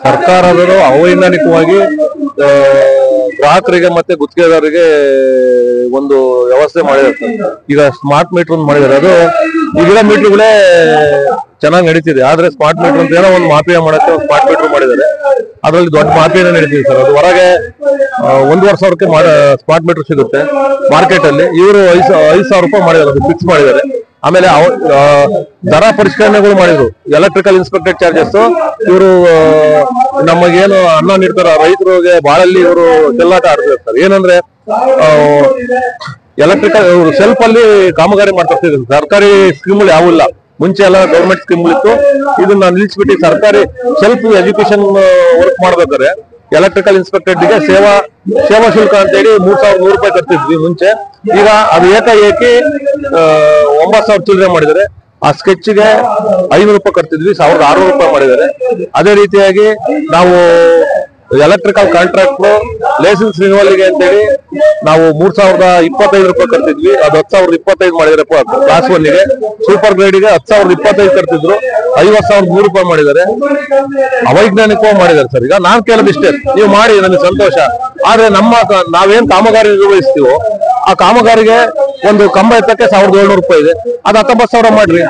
ಸರ್ಕಾರದವರು ಅವೈಜ್ಞಾನಿಕವಾಗಿ ಗ್ರಾಹಕರಿಗೆ ಮತ್ತೆ ಗುತ್ತಿಗೆದಾರರಿಗೆ ಒಂದು ವ್ಯವಸ್ಥೆ ಮಾಡಿದ್ದಾರೆ. ಈಗ ಸ್ಮಾರ್ಟ್ ಮೀಟರ್ ಒಂದು ಮಾಡಿದ್ದಾರೆ. ಅದು ಈಗಿನ ಮೀಟರ್ಗಳೇ ಚೆನ್ನಾಗಿ ನಡೀತಿದೆ. ಆದ್ರೆ ಸ್ಮಾರ್ಟ್ ಮೀಟರ್ ಅಂತ ಏನೋ ಒಂದು ಮಾಫಿಯಾ ಮಾಡಕ್ಕೆ ಸ್ಮಾರ್ಟ್ ಮೀಟರ್ ಮಾಡಿದ್ದಾರೆ. ಅದರಲ್ಲಿ ದೊಡ್ಡ ಮಾಫಿಯಾನೇ ನಡೀತಿದೆ ಸರ್. ಅದು ಹೊರಗೆ 1,500,000ಕ್ಕೆ ಸ್ಮಾರ್ಟ್ ಮೀಟರ್ ಸಿಗುತ್ತೆ ಮಾರ್ಕೆಟ್ ಅಲ್ಲಿ. ಇವರು 5,000 ರೂಪಾಯಿ ಮಾಡಿದ್ದಾರೆ, ಅದು ಫಿಕ್ಸ್ ಮಾಡಿದ್ದಾರೆ. ಆಮೇಲೆ ದರ ಪರಿಷ್ಕರಣೆಗಳು ಮಾಡಿದ್ರು. ಎಲೆಕ್ಟ್ರಿಕಲ್ ಇನ್ಸ್ಪೆಕ್ಟೆಡ್ ಚಾರ್ಜಸ್ ಇವರು ನಮಗೇನು ಅನ್ನ ನೀಡ್ತಾರ ರೈತರಿಗೆ ಬಾಳಲ್ಲಿ ಇವರು ಚೆಲ್ಲಾಟ ಆಡ್ತಿರ್ತಾರೆ. ಏನಂದ್ರೆ ಎಲೆಕ್ಟ್ರಿಕಲ್ ಸೆಲ್ಫ್ ಅಲ್ಲಿ ಕಾಮಗಾರಿ ಮಾಡ್ತಿರ್ತಿದ್ರು. ಸರ್ಕಾರಿ ಸ್ಕೀಮ್ಗಳು ಯಾವಿಲ್ಲ. ಮುಂಚೆ ಎಲ್ಲ ಗೌರ್ಮೆಂಟ್ ಸ್ಕೀಮ್ಗಳು ಇತ್ತು. ಇದನ್ನ ನಿಲ್ಲಿಸ್ಬಿಟ್ಟು ಸರ್ಕಾರಿ ಸೆಲ್ಫ್ ಎಜುಕೇಶನ್ ವರ್ಕ್ ಮಾಡ್ಬೇಕಾದ್ರೆ ಎಲೆಕ್ಟ್ರಿಕಲ್ ಇನ್ಸ್ಪೆಕ್ಟೆಡ್ ಗೆ ಸೇವಾ ಶುಲ್ಕ ಅಂತ ಹೇಳಿ 3,100 ರೂಪಾಯಿ ಕಟ್ತಿದ್ವಿ ಮುಂಚೆ. ಈಗ ಅದು ಏಕಾಏಕಿ 9,000 ಚಿಲ್ಲರೆ ಮಾಡಿದ್ದಾರೆ. ಆ ಸ್ಕೆಚ್ಗೆ 500 ರೂಪಾಯಿ ಕಟ್ತಿದ್ವಿ, 1,600 ರೂಪಾಯಿ ಮಾಡಿದ್ದಾರೆ. ಅದೇ ರೀತಿಯಾಗಿ ನಾವು ಎಲೆಕ್ಟ್ರಿಕಲ್ ಕಾಂಟ್ರಾಕ್ಟ್ರು ಲೈಸೆನ್ಸ್ ರಿನ್ಯೂವಲ್ಗೆ ಅಂತೇಳಿ ನಾವು 3,025 ರೂಪಾಯಿ ಕಟ್ತಿದ್ವಿ. ಅದು 10,025 ಮಾಡಿದ್ದಾರೆ ಕ್ಲಾಸ್ 1 ಗೆ. ಸೂಪರ್ ಗ್ರೇಡ್ಗೆ 10,025 ಕಟ್ತಿದ್ರು, 50,100 ರೂಪಾಯಿ ಮಾಡಿದ್ದಾರೆ. ಅವೈಜ್ಞಾನಿಕವಾಗಿ ಮಾಡಿದ್ದಾರೆ ಸರ್. ಈಗ ನಾನ್ ಕೇಳೋದಿಷ್ಟೇ, ನೀವು ಮಾಡಿ ನನಗೆ ಸಂತೋಷ. ಆದ್ರೆ ನಾವೇನ್ ಕಾಮಗಾರಿ ನಿರ್ವಹಿಸ್ತೀವೋ ಆ ಕಾಮಗಾರಿಗೆ ಒಂದು ಕಂಬ ಎತ್ತಕ್ಕೆ 1,700 ರೂಪಾಯಿ ಇದೆ. ಅದು 19,000 ಮಾಡ್ರಿ.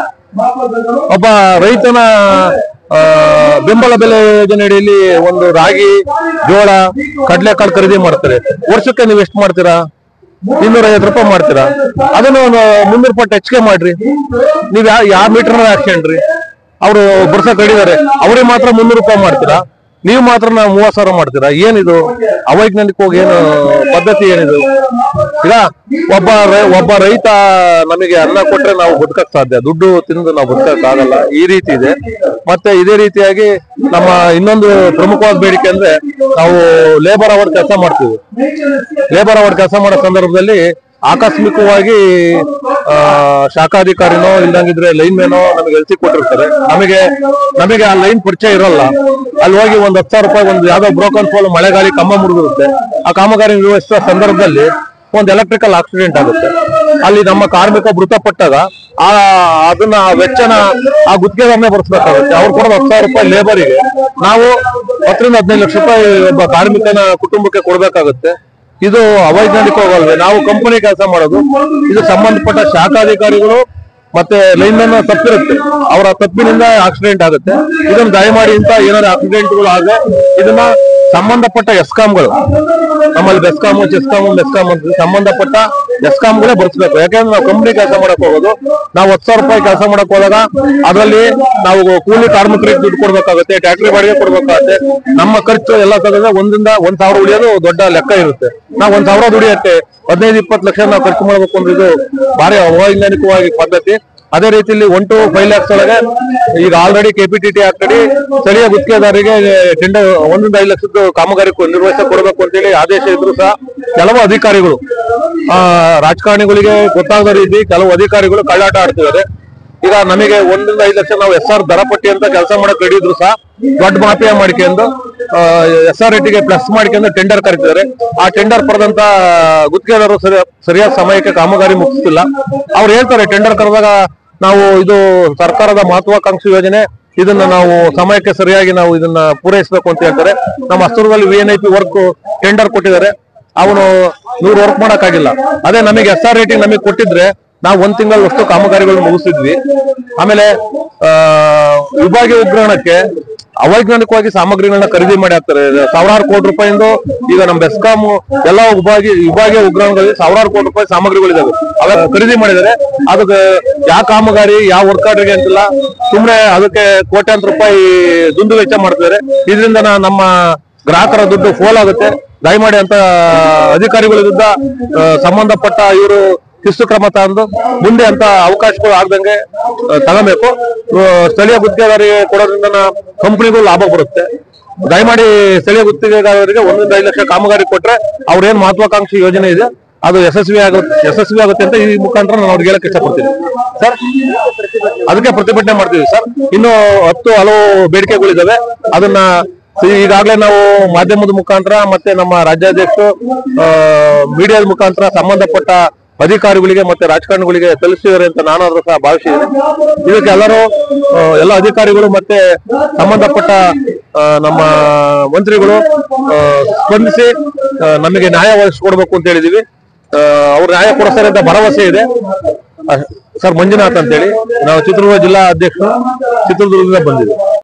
ಒಬ್ಬ ರೈತನ ಬೆಂಬಲ ಬೆಲೆ ಯೋಜನೆಯಲ್ಲಿ ಒಂದು ರಾಗಿ, ಜೋಳ, ಕಡಲೆಕಾಳು ಖರೀದಿ ಮಾಡ್ತಾರೆ. ವರ್ಷಕ್ಕೆ ನೀವು ಎಷ್ಟು ಮಾಡ್ತೀರಾ? 250 ರೂಪಾಯಿ ಮಾಡ್ತೀರಾ? ಅದನ್ನು 300 ರೂಪಾಯಿ ಹೆಚ್ಚಿಗೆ ಮಾಡ್ರಿ. ನೀವ್ ಯಾವ ಮೀಟರ್ ಹಾಕ್ಸ್ಕೊಂಡ್ರಿ? ಅವರು ಬರ್ಸ ಕಡಿದಾರೆ, ಅವ್ರಿಗೆ ಮಾತ್ರ 300 ರೂಪಾಯಿ ಮಾಡ್ತೀರಾ? ನೀವು ಮಾತ್ರ 30,000 ಮಾಡ್ತೀರಾ? ಏನಿದು ಅವೈಜ್ಞಾನಿಕವಾಗಿ? ಏನು ಪದ್ಧತಿ ಏನಿದು? ಈಗ ಒಬ್ಬ ರೈತ ನಮಗೆ ಅನ್ನ ಕೊಟ್ರೆ ನಾವು ಬದುಕಕ್ ಸಾಧ್ಯ, ದುಡ್ಡು ತಿಂದು ನಾವು ಬದುಕಕ್ ಆಗಲ್ಲ. ಈ ರೀತಿ ಇದೆ. ಮತ್ತೆ ಇದೇ ರೀತಿಯಾಗಿ ನಮ್ಮ ಇನ್ನೊಂದು ಪ್ರಮುಖವಾದ ಬೇಡಿಕೆ ಅಂದ್ರೆ, ನಾವು ಲೇಬರ್ ಅವರ್ ಕೆಲಸ ಮಾಡ್ತೀವಿ. ಲೇಬರ್ ಅವರ್ ಕೆಲಸ ಮಾಡೋ ಸಂದರ್ಭದಲ್ಲಿ ಆಕಸ್ಮಿಕವಾಗಿ ಶಾಖಾಧಿಕಾರಿನೋ ಇಲ್ದಂಗಿದ್ರೆ ಲೈನ್ ಮ್ಯಾನೋ ನಮಗೆ ಎಲ್ಸಿ ಕೊಟ್ಟಿರ್ತಾರೆ. ನಮಗೆ ಆ ಲೈನ್ ಪರಿಚಯ ಇರಲ್ಲ. ಅಲ್ಲಿ ಹೋಗಿ 10,000 ರೂಪಾಯಿ ಒಂದು ಯಾವ್ದೋ ಬ್ರೋಕನ್ ಪೋಲ್, ಮಳೆಗಾಲಿ ಕಂಬ ಮುರಿದಿರುತ್ತೆ. ಆ ಕಾಮಗಾರಿ ನಿರ್ವಹಿಸುವ ಸಂದರ್ಭದಲ್ಲಿ ಒಂದು ಎಲೆಕ್ಟ್ರಿಕಲ್ ಆಕ್ಸಿಡೆಂಟ್ ಆಗುತ್ತೆ. ಅಲ್ಲಿ ನಮ್ಮ ಕಾರ್ಮಿಕ ಮೃತಪಟ್ಟಾಗ ಅದನ್ನ ವೆಚ್ಚನ ಆ ಗುತ್ತಿಗೆದಾರನೇ ಭರಿಸಬೇಕಾಗುತ್ತೆ. ಅವ್ರು ಕೊಡೋದು 10,000 ರೂಪಾಯಿ ಲೇಬರಿಗೆ. ನಾವು 10 ರಿಂದ 15 ಲಕ್ಷ ರೂಪಾಯಿ ಒಬ್ಬ ಕಾರ್ಮಿಕನ ಕುಟುಂಬಕ್ಕೆ ಕೊಡ್ಬೇಕಾಗುತ್ತೆ. ಇದು ಅವೈಜ್ಞಾನಿಕವಾಗಲ್ವೇ? ನಾವು ಕಂಪನಿ ಕೆಲಸ ಮಾಡೋದು, ಇದು ಸಂಬಂಧಪಟ್ಟ ಶಾಖಾಧಿಕಾರಿಗಳು ಮತ್ತೆ ಲೈನ್ ಮ್ಯಾನ್ ತಪ್ಪಿರುತ್ತೆ. ಅವರ ತಪ್ಪಿನಿಂದ ಆಕ್ಸಿಡೆಂಟ್ ಆಗುತ್ತೆ. ಇದನ್ನು ದಯಮಾಡಿ ಇಂತ ಏನಾದ್ರು ಆಕ್ಸಿಡೆಂಟ್ಗಳು ಆದ್ರೆ ಇದನ್ನ ಸಂಬಂಧಪಟ್ಟ ಎಸ್ಕಾಂಗಳು, ನಮ್ಮಲ್ಲಿ ಬೆಸ್ಕಾಮ್, ಚೆಸ್ಕಾಮ್, ಮೆಸ್ಕಾಮ್ ಅಂತ ಸಂಬಂಧಪಟ್ಟ ಎಸ್ಕಾಂಗಳೇ ಬರ್ಸ್ಬೇಕು. ಯಾಕಂದ್ರೆ ನಾವು ಕಂಪನಿ ಕೆಲಸ ಮಾಡಕ್ ಹೋಗೋದು. ನಾವು 10,000 ರೂಪಾಯಿ ಕೆಲಸ ಮಾಡಕ್ ಹೋದಾಗ ಅದರಲ್ಲಿ ನಾವು ಕೂಲಿ ಕಾರ್ಮಿಕರಿಗೆ ದುಡ್ಡು ಕೊಡ್ಬೇಕಾಗುತ್ತೆ, ಟ್ಯಾಕ್ಟ್ರಿ ಬಾಡಿಗೆ ಕೊಡ್ಬೇಕಾಗುತ್ತೆ. ನಮ್ಮ ಖರ್ಚು ಎಲ್ಲ ತೆಗೆದ್ರೆ 1,000 ಉಳಿಯೋದು ದೊಡ್ಡ ಲೆಕ್ಕ ಇರುತ್ತೆ. ನಾವು 1,000 ದುಡಿಯಕ್ಕೆ 15-20 ಲಕ್ಷ ನಾವು ಖರ್ಚು ಮಾಡ್ಬೇಕು ಅಂದ್ರೆ ಇದು ಭಾರಿ ಅವೈಜ್ಞಾನಿಕವಾಗಿ ಪದ್ಧತಿ. ಅದೇ ರೀತಿಯಲ್ಲಿ 1 to 5 lakhs ಒಳಗೆ ಈಗ ಆಲ್ರೆಡಿ KPTT ಆಗ್ತದೆ. ಸ್ಥಳೀಯ ಗುತ್ತಿಗೆದಾರರಿಗೆ ಟೆಂಡರ್ 1 ರಿಂದ 5 ಲಕ್ಷದ ಕಾಮಗಾರಿ ನಿರ್ವಹಿಸ ಕೊಡಬೇಕು ಅಂತೇಳಿ ಆದೇಶ ಇದ್ರು ಸಹ ಕೆಲವು ಅಧಿಕಾರಿಗಳು, ರಾಜಕಾರಣಿಗಳಿಗೆ ಗೊತ್ತಾಗದ ರೀತಿ ಕೆಲವು ಅಧಿಕಾರಿಗಳು ಕಳ್ಳಾಟ ಆಡ್ತಿದ್ದಾರೆ. ಈಗ ನಮಗೆ 1 ರಿಂದ 5 ಲಕ್ಷ ನಾವು SR ದರ ಪಟ್ಟಿ ಅಂತ ಕೆಲಸ ಮಾಡಕ್ ಹಿಡಿದ್ರು ಸಹ ದೊಡ್ಡ ಮಾಫಿಯಾ ಮಾಡ್ಕೊಂಡು SR ರೇಟಿಗೆ ಪ್ಲಸ್ ಮಾಡ್ಕೊಂಡು ಟೆಂಡರ್ ಕರೀತಿದ್ದಾರೆ. ಆ ಟೆಂಡರ್ ಪಡೆದಂತ ಗುತ್ತಿಗೆದಾರರು ಸರಿಯಾದ ಸಮಯಕ್ಕೆ ಕಾಮಗಾರಿ ಮುಗಿಸ್ತಿಲ್ಲ. ಅವ್ರು ಹೇಳ್ತಾರೆ ಟೆಂಡರ್ ಕರೆದಾಗ ನಾವು ಇದು ಸರ್ಕಾರದ ಮಹತ್ವಾಕಾಂಕ್ಷಿ ಯೋಜನೆ, ಇದನ್ನ ನಾವು ಸಮಯಕ್ಕೆ ಸರಿಯಾಗಿ ನಾವು ಇದನ್ನ ಪೂರೈಸಬೇಕು ಅಂತ ಹೇಳ್ತಾರೆ. ನಮ್ಮ ಹಸ್ತೂರಲ್ಲಿ VIP ವರ್ಕ್ ಟೆಂಡರ್ ಕೊಟ್ಟಿದ್ದಾರೆ. ಅವನು 100 ವರ್ಕ್ ಮಾಡಕ್ಕಾಗಿಲ್ಲ. ಅದೇ ನಮಗೆ SR ರೇಟಿಂಗ್ ನಮಗೆ ಕೊಟ್ಟಿದ್ರೆ ನಾವು 1 ತಿಂಗಳಷ್ಟು ಕಾಮಗಾರಿಗಳು ಮುಗಿಸಿದ್ವಿ. ಆಮೇಲೆ ವಿಭಾಗೀಯ ಉಗ್ರಾಣಕ್ಕೆ ಅವೈಜ್ಞಾನಿಕವಾಗಿ ಸಾಮಗ್ರಿಗಳನ್ನ ಖರೀದಿ ಮಾಡಿ ಹಾಕ್ತಾರೆ. 1,000 ಕೋಟಿ ರೂಪಾಯಿಂದ ಈಗ ನಮ್ಮ ಬೆಸ್ಕಾಂ ಎಲ್ಲ ವಿಭಾಗೀಯ ಉಗ್ರಾಣಗಳಲ್ಲಿ 1,000 ಕೋಟಿ ರೂಪಾಯಿ ಸಾಮಗ್ರಿಗಳಿದಾವೆ. ಅವೆಲ್ಲ ಖರೀದಿ ಮಾಡಿದ್ದಾರೆ. ಅದಕ್ಕೆ ಯಾವ ಕಾಮಗಾರಿ ಯಾವ ವರ್ಕ್ ಆರ್ಡರ್ಗೆ ಅಂತಿಲ್ಲ, ಸುಮ್ಮನೆ ಅದಕ್ಕೆ ಕೋಟ್ಯಾಂತರ ರೂಪಾಯಿ ದುಂದು ವೆಚ್ಚ ಮಾಡ್ತಿದ್ದಾರೆ. ಇದರಿಂದ ನಮ್ಮ ಗ್ರಾಹಕರ ದುಡ್ಡು ಫೋಲ್ ಆಗುತ್ತೆ. ದಯಮಾಡಿ ಅಂತ ಅಧಿಕಾರಿಗಳ ವಿರುದ್ಧ ಸಂಬಂಧಪಟ್ಟ ಇವರು ಶಿಸ್ತು ಕ್ರಮ ತಂದು ಮುಂದೆ ಅಂತ ಅವಕಾಶಗಳು ಆಗದಂಗೆ ತಗೋಬೇಕು. ಸ್ಥಳೀಯ ಗುತ್ತಿಗೆದಾರರಿಗೆ ಕೊಡೋದ್ರಿಂದ ಕಂಪನಿಗಳು ಲಾಭ ಬರುತ್ತೆ. ದಯಮಾಡಿ ಸ್ಥಳೀಯ ಗುತ್ತಿಗೆದಾರರಿಗೆ 1 ರಿಂದ 5 ಲಕ್ಷ ಕಾಮಗಾರಿ ಕೊಟ್ರೆ ಅವ್ರೇನ್ ಮಹತ್ವಾಕಾಂಕ್ಷಿ ಯೋಜನೆ ಇದೆ ಅದು ಯಶಸ್ವಿ ಆಗುತ್ತೆ ಅಂತ ಈ ಮುಖಾಂತರ ನಾನು ಅವ್ರಿಗೆ ಹೇಳಕ್ ಇಷ್ಟಪಡ್ತೀನಿ ಸರ್. ಅದಕ್ಕೆ ಪ್ರತಿಭಟನೆ ಮಾಡ್ತೀವಿ ಸರ್. ಇನ್ನು 10 ಹಲವು ಬೇಡಿಕೆಗಳಿದಾವೆ. ಅದನ್ನ ಈಗಾಗಲೇ ನಾವು ಮಾಧ್ಯಮದ ಮುಖಾಂತರ ಮತ್ತೆ ನಮ್ಮ ರಾಜ್ಯಾಧ್ಯಕ್ಷರು ಮೀಡಿಯಾದ ಮುಖಾಂತರ ಸಂಬಂಧಪಟ್ಟ ಅಧಿಕಾರಿಗಳಿಗೆ ಮತ್ತೆ ರಾಜಕಾರಣಿಗಳಿಗೆ ತಲುಪಿಸಿದ್ದಾರೆ ಅಂತ ನಾನಾದ್ರೂ ಸಹ ಭಾವಿಸಿದ್ದೇನೆ. ಇದಕ್ಕೆ ಎಲ್ಲ ಅಧಿಕಾರಿಗಳು ಮತ್ತೆ ಸಂಬಂಧಪಟ್ಟ ನಮ್ಮ ಮಂತ್ರಿಗಳು ಸ್ಪಂದಿಸಿ ನಮಗೆ ನ್ಯಾಯ ಒದಗಿಸಿಕೊಡ್ಬೇಕು ಅಂತ ಹೇಳಿದೀವಿ. ಅವ್ರು ನ್ಯಾಯ ಕೊಡಿಸ್ತಾರೆ ಅಂತ ಭರವಸೆ ಇದೆ. ಸರ್ ಮಂಜುನಾಥ್ ಅಂತೇಳಿ, ನಾವು ಚಿತ್ರದುರ್ಗ ಜಿಲ್ಲಾ ಅಧ್ಯಕ್ಷರು, ಚಿತ್ರದುರ್ಗದಿಂದ ಬಂದಿದ್ದೀವಿ.